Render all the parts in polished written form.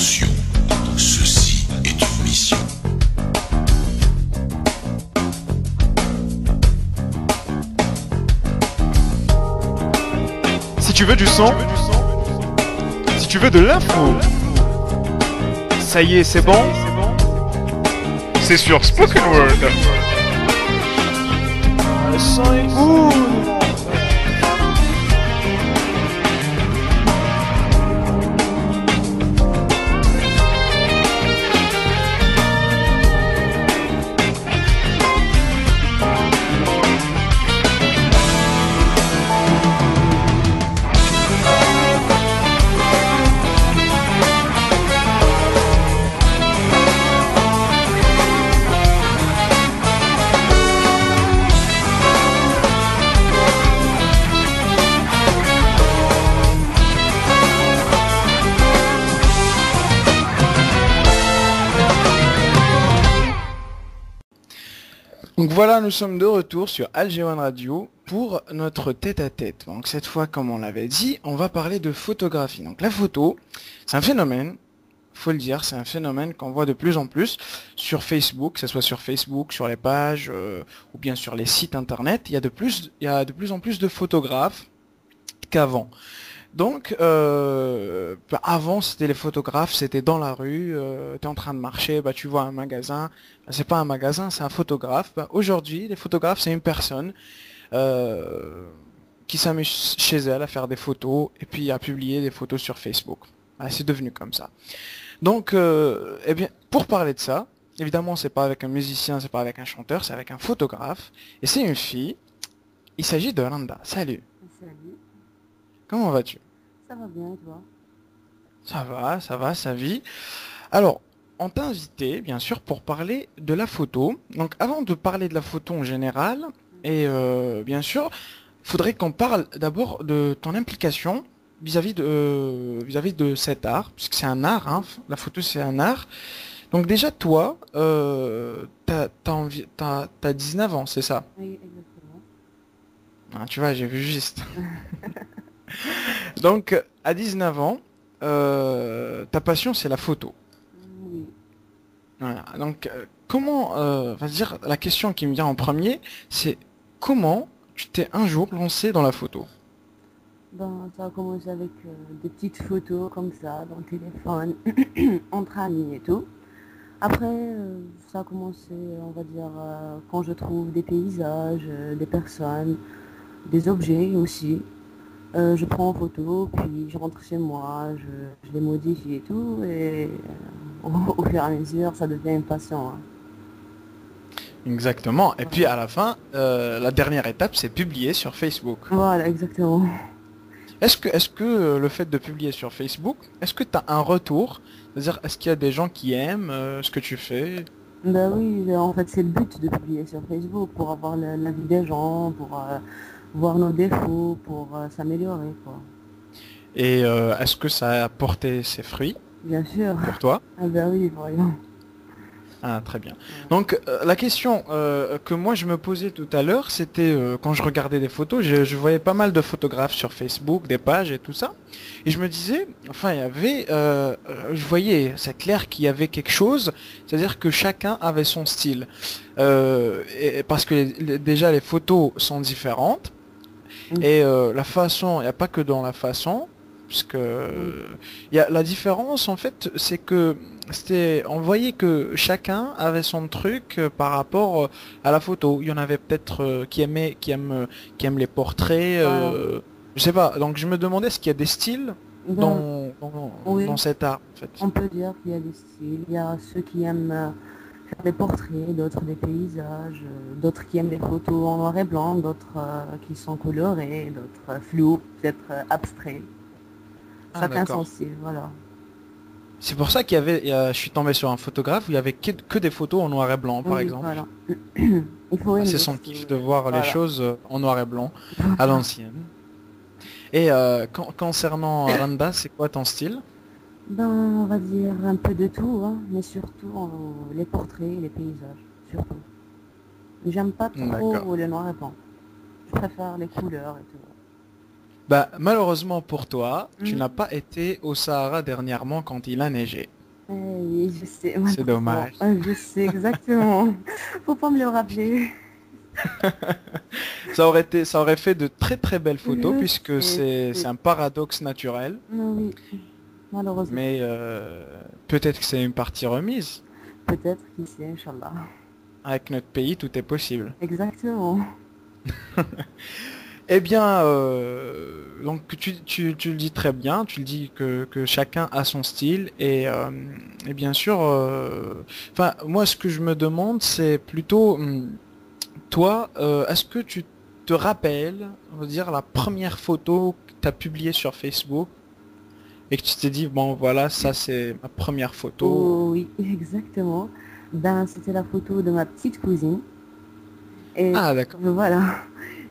Attention, ceci est une mission. Si tu veux du son, si tu veux de l'info, ça y est, c'est bon. C'est sur Spoken Word. Le son est fou. Donc voilà, nous sommes de retour sur Alger One Radio pour notre tête-à-tête. Donc cette fois, comme on l'avait dit, on va parler de photographie. Donc la photo, c'est un phénomène, faut le dire, c'est un phénomène qu'on voit de plus en plus sur Facebook, que ce soit sur Facebook, sur les pages ou bien sur les sites internet. Il y a de plus en plus de photographes qu'avant. Donc, avant, c'était les photographes, c'était dans la rue, tu es en train de marcher, tu vois un magasin, c'est pas un magasin, c'est un photographe. Aujourd'hui, les photographes, c'est une personne qui s'amuse chez elle à faire des photos et puis à publier des photos sur Facebook. C'est devenu comme ça. Donc, eh bien, pour parler de ça, évidemment, c'est pas avec un musicien, c'est pas avec un chanteur, c'est avec un photographe. Et c'est une fille, il s'agit de Randa. Salut. Salut. Comment vas-tu? Ça va bien et toi? Ça va, ça vit. Alors, on t'a invité, bien sûr, pour parler de la photo. Donc, avant de parler de la photo en général, et bien sûr, il faudrait qu'on parle d'abord de ton implication vis-à-vis de cet art, puisque c'est un art, hein, la photo c'est un art. Donc déjà, toi, t'as 19 ans, c'est ça? Oui, exactement. Tu vois, j'ai vu juste. Donc, à 19 ans, ta passion, c'est la photo. Oui. Voilà. Donc, comment, va dire, la question qui me vient en premier, c'est comment tu t'es un jour lancé dans la photo? Ben, ça a commencé avec des petites photos comme ça, dans le téléphone, entre amis et tout. Après, ça a commencé, on va dire, quand je trouve des paysages, des personnes, des objets aussi. Je prends en photo, puis je rentre chez moi, je les modifie et tout, et au fur et à mesure, ça devient une passion. Hein. Exactement. Et puis à la fin, la dernière étape, c'est publier sur Facebook. Voilà, exactement. Est-ce que le fait de publier sur Facebook, est-ce que tu as un retour? C'est-à-dire, est-ce qu'il y a des gens qui aiment ce que tu fais? Ben oui, en fait, c'est le but de publier sur Facebook, pour avoir l'avis des gens, pour voir nos défauts, pour s'améliorer, quoi. Et est-ce que ça a porté ses fruits Bien sûr. pour toi? Ah ben oui, voyons. Ah, très bien. Donc, la question que moi je me posais tout à l'heure, c'était quand je regardais des photos, je voyais pas mal de photographes sur Facebook, des pages et tout ça, et je me disais, enfin, il y avait, je voyais, c'est clair qu'il y avait quelque chose, c'est-à-dire que chacun avait son style, parce que déjà les photos sont différentes, et la façon, il n'y a pas que dans la façon, puisque il y a la différence en fait, c'est que on voyait que chacun avait son truc par rapport à la photo. Il y en avait peut-être qui aiment les portraits, Voilà. je sais pas. Donc je me demandais est-ce qu'il y a des styles Ben, oui, dans cet art en fait. on peut dire qu'il y a des styles. Il y a ceux qui aiment faire des portraits, d'autres des paysages, d'autres qui aiment les photos en noir et blanc, d'autres qui sont colorées, d'autres floues, peut-être abstraits. Ah, Chacun d'accord. son style, voilà. C'est pour ça je suis tombé sur un photographe où il y avait que des photos en noir et blanc par Oui, exemple. voilà. Il faut aimer. C'est son kiff de voir les Voilà. choses en noir et blanc à l'ancienne. Et concernant Randa, c'est quoi ton style? Ben, on va dire un peu de tout, hein, mais surtout les portraits et les paysages, surtout. J'aime pas D'accord. trop le noir et blanc. Je préfère les couleurs et tout. Bah, malheureusement pour toi, tu Mhm. n'as pas été au Sahara dernièrement quand il a neigé. Oui, je sais, C'est malheureusement. dommage. Je sais exactement. Faut pas me le rappeler. Ça aurait fait de très très belles photos Je puisque sais, c'est un paradoxe naturel. oui, malheureusement. Mais peut-être que c'est une partie remise. Peut-être, qui sait, Inch'Allah. Avec notre pays, tout est possible. Exactement. Eh bien, donc tu le dis très bien, tu le dis que chacun a son style et bien sûr, enfin moi ce que je me demande c'est plutôt toi, est-ce que tu te rappelles, on va dire la première photo que tu as publiée sur Facebook et que tu t'es dit bon voilà ça c'est ma première photo. Oh, oui, exactement. Ben, c'était la photo de ma petite cousine. Et Ah d'accord. voilà,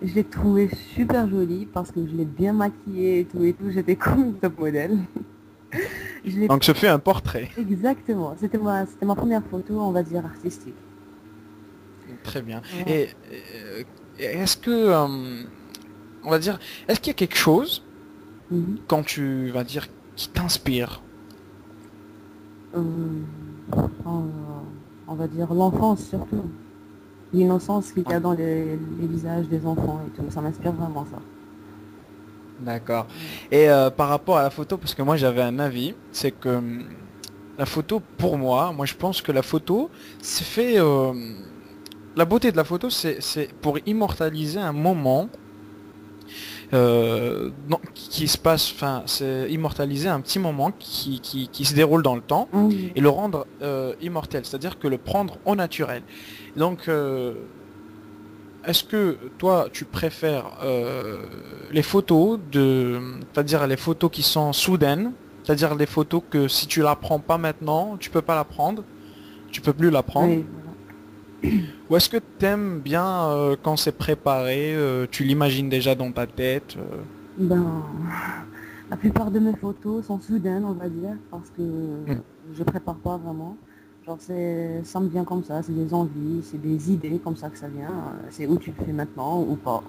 je l'ai trouvée super jolie parce que je l'ai bien maquillée et tout et tout. J'étais comme une top modèle. Je l'ai Donc ce fut un portrait. exactement. C'était ma première photo, on va dire, artistique. Très bien. Voilà. Et est-ce que on va dire est-ce qu'il y a quelque chose Mhm. quand tu vas dire qui t'inspire. Euh, on, on va dire l'enfance surtout. L'innocence qu'il y a dans les visages des enfants et tout. Ça m'inspire vraiment ça. D'accord. Et par rapport à la photo, parce que moi j'avais un avis, c'est que la photo, pour moi je pense que la photo, c'est fait... la beauté de la photo, c'est pour immortaliser un moment qui se passe, enfin, c'est immortaliser un petit moment qui se déroule dans le temps Oui, et le rendre immortel, c'est-à-dire que le prendre au naturel. Donc, est-ce que toi, tu préfères les photos c'est-à-dire les photos qui sont soudaines, c'est-à-dire les photos que si tu la prends pas maintenant, tu peux pas la prendre, tu peux plus la prendre, oui, ou est-ce que tu aimes bien quand c'est préparé, tu l'imagines déjà dans ta tête ben, la plupart de mes photos sont soudaines, on va dire, parce que Hmm. je prépare pas vraiment. Genre, ça me vient comme ça, c'est des envies, c'est des idées comme ça que ça vient. C'est où tu le fais maintenant ou pas.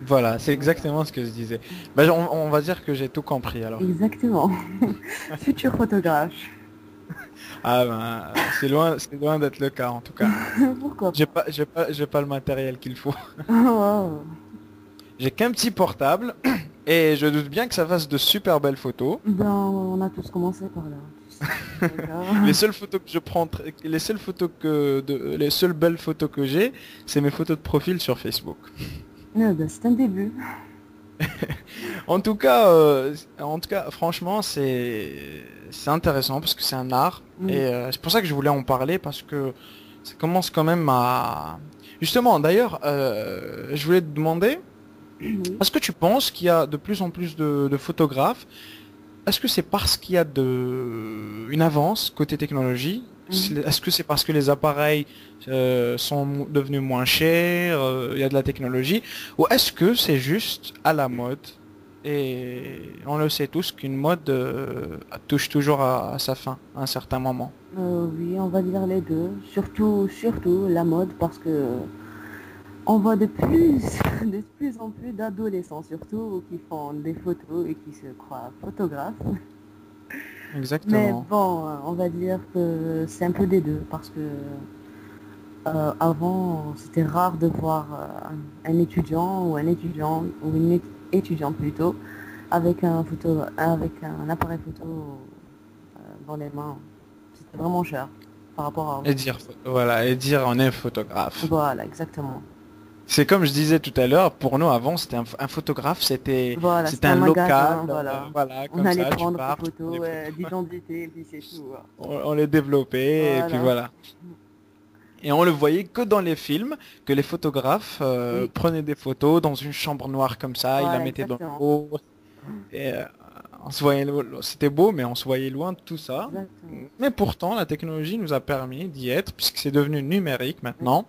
Voilà, c'est exactement ce que je disais. Ben, on va dire que j'ai tout compris alors. Exactement. Futur photographe. Ah ben, c'est loin d'être le cas en tout cas. Pourquoi pas? J'ai pas le matériel qu'il faut. Wow. J'ai qu'un petit portable et je doute bien que ça fasse de super belles photos. Ben, on a tous commencé par là, tu sais. D'accord. Les seules photos que je prends, les seules belles photos que j'ai, c'est mes photos de profil sur Facebook. Ben, c'est un début. En tout cas, franchement, c'est intéressant parce que c'est un art et Oui. c'est pour ça que je voulais en parler parce que ça commence quand même à. Justement, d'ailleurs, je voulais te demander, Oui. est-ce que tu penses qu'il y a de plus en plus de photographes? Est-ce que c'est parce qu'il y a une avance côté technologie? Mhm. Est-ce que c'est parce que les appareils sont devenus moins chers, il y a de la technologie? Ou est-ce que c'est juste à la mode? Et on le sait tous qu'une mode touche toujours à sa fin à un certain moment. Oui, on va dire les deux. Surtout la mode parce que on voit de plus en plus d'adolescents surtout qui font des photos et qui se croient photographes. Mais Exactement. bon, on va dire que c'est un peu des deux parce que avant c'était rare de voir un étudiant ou un étudiant ou une étudiante plutôt avec un appareil photo dans les mains. C'était vraiment cher par rapport à Et avant. dire, voilà, et dire on est photographe. Voilà, exactement. C'est comme je disais tout à l'heure, pour nous avant, c'était un photographe, Voilà, c'était c'était un un local, magasin, voilà. voilà, On comme allait ça, tu prendre des pars, tu prends des photos photos. d'identité, et puis c'est tout. On les développait, et puis Voilà. voilà. Et on le voyait que dans les films, que les photographes Oui, prenaient des photos dans une chambre noire comme ça, ils la voilà, mettaient dans le exactement. haut, et on se voyait, c'était beau, mais on se voyait loin de tout ça. Exactement. Mais pourtant, la technologie nous a permis d'y être, puisque c'est devenu numérique Oui, maintenant.